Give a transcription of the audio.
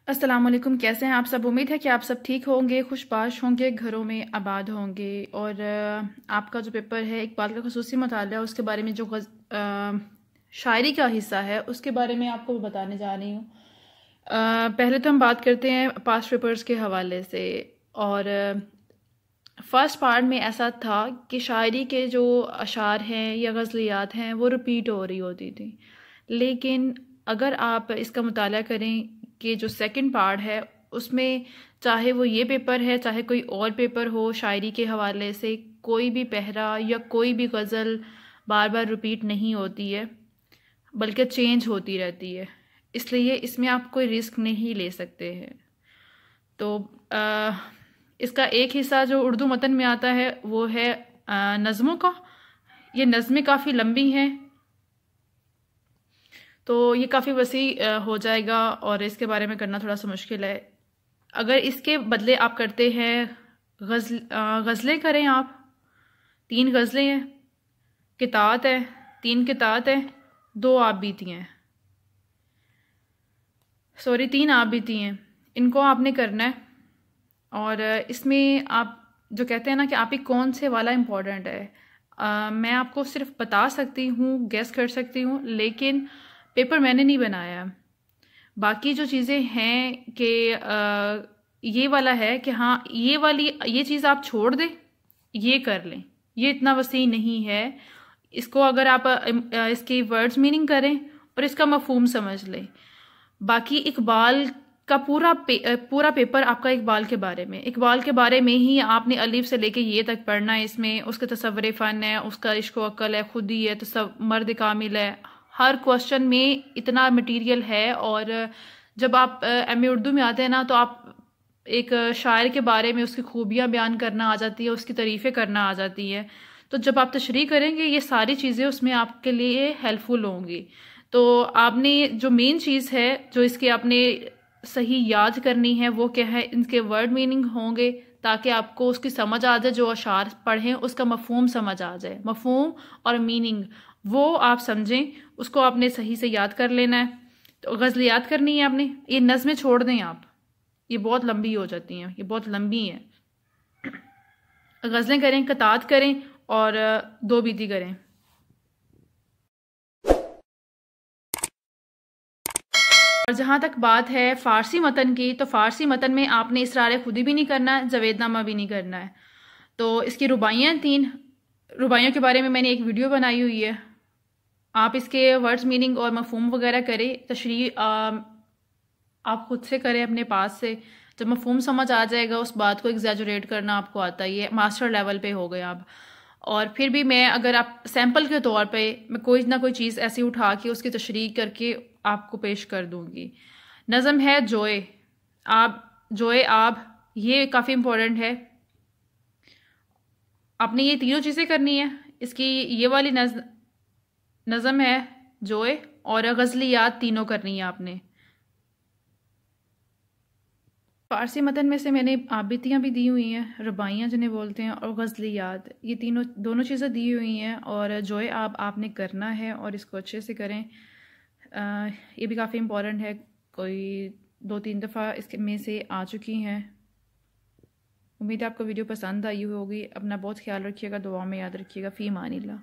अस्सलाम वालेकुम। कैसे हैं आप सब? उम्मीद है कि आप सब ठीक होंगे, खुशबाश होंगे, घरों में आबाद होंगे। और आपका जो पेपर है इकबाल का खसूसी मुताला, उसके बारे में जो शायरी का हिस्सा है उसके बारे में आपको बताने जा रही हूँ। पहले तो हम बात करते हैं पास्ट पेपर्स के हवाले से। और फर्स्ट पार्ट में ऐसा था कि शायरी के जो अशार हैं या गज़लियात हैं वो रिपीट हो रही होती थी। लेकिन अगर आप इसका मुताला करें कि जो सेकंड पार्ट है उसमें, चाहे वो ये पेपर है चाहे कोई और पेपर हो, शायरी के हवाले से कोई भी पहरा या कोई भी गज़ल बार बार रिपीट नहीं होती है, बल्कि चेंज होती रहती है। इसलिए इसमें आप कोई रिस्क नहीं ले सकते हैं। तो इसका एक हिस्सा जो उर्दू मतन में आता है वो है नज़मों का। ये नज़में काफ़ी लंबी हैं, तो ये काफ़ी वसी हो जाएगा और इसके बारे में करना थोड़ा सा मुश्किल है। अगर इसके बदले आप करते हैं गज़लें करें आप। 3 गज़लें हैं, कितात है, 3 कितात है, 2 आप बीती हैं, सॉरी 3 आप बीती हैं। इनको आपने करना है। और इसमें आप जो कहते हैं ना कि आप ही कौन से वाला इम्पोर्टेंट है, मैं आपको सिर्फ बता सकती हूँ, गेस कर सकती हूँ, लेकिन पेपर मैंने नहीं बनाया। बाकी जो चीज़ें हैं कि ये वाला है कि हाँ ये चीज़ आप छोड़ दें, ये कर लें, ये इतना वसी नहीं है। इसको अगर आप इसकी वर्ड्स मीनिंग करें और इसका मफहूम समझ लें। बाकी इकबाल का पूरा पेपर आपका इकबाल के बारे में ही आपने अलीफ से लेके ये तक पढ़ना है। इसमें उसके तसव्वुर फ़न है, उसका इश्क व अक़ल है, खुदी है, तो मर्द कामिल है। हर क्वेश्चन में इतना मटेरियल है। और जब आप एमए उर्दू में आते हैं ना, तो आप एक शायर के बारे में उसकी खूबियाँ बयान करना आ जाती है, उसकी तारीफ़ें करना आ जाती है। तो जब आप तशरीह करेंगे ये सारी चीज़ें उसमें आपके लिए हेल्पफुल होंगी। तो आपने जो मेन चीज़ है जो इसके आपने सही याद करनी है वो क्या है, इनके वर्ड मीनिंग होंगे, ताकि आपको उसकी समझ आ जाए। जो अशार पढ़ें उसका मफहूम समझ आ जाए, मफहूम और मीनिंग वो आप समझें, उसको आपने सही से याद कर लेना है। तो गज़ल याद करनी है आपने। ये नज़में छोड़ दें आप, ये बहुत लंबी हो जाती हैं, ये बहुत लंबी हैं। गज़लें करें, कतात करें और 2 बीती करें। और जहाँ तक बात है फ़ारसी मतन की, तो फ़ारसी मतन में आपने इसरार खुदी भी नहीं करना है, जावेदनामा भी नहीं करना है। तो इसकी रुबाइयाँ 3 रुबाइयों के बारे में मैंने एक वीडियो बनाई हुई है। आप इसके वर्ड्स मीनिंग और मफहूम वगैरह करें, तशरीह आप खुद से करें अपने पास से। जब मफहूम समझ आ जाएगा, उस बात को एग्जैजुरेट करना आपको आता ही है, मास्टर लेवल पे हो गए आप। और फिर भी मैं, अगर आप सैंपल के तौर पे मैं कोई ना कोई चीज़ ऐसी उठा के उसकी तशरीह करके आपको पेश कर दूंगी। नज़म है जोए आब, ये काफ़ी इम्पोर्टेंट है। आपने ये तीनों चीज़ें करनी है। इसकी ये वाली नज़म है जोए और गज़लियात, तीनों करनी है आपने। फ़ारसी मतन में से मैंने आबितियाँ भी दी हुई हैं, रुबाइयाँ जिन्हें बोलते हैं, और गज़लियात, ये दोनों चीज़ें दी हुई हैं। और जोए आपने करना है और इसको अच्छे से करें। ये भी काफ़ी इम्पोर्टेंट है, कोई 2-3 दफ़ा इसके में से आ चुकी हैं। उम्मीद है आपको वीडियो पसंद आई होगी। अपना बहुत ख्याल रखिएगा, दुआ में याद रखिएगा। फ़ी अमानिल्लाह।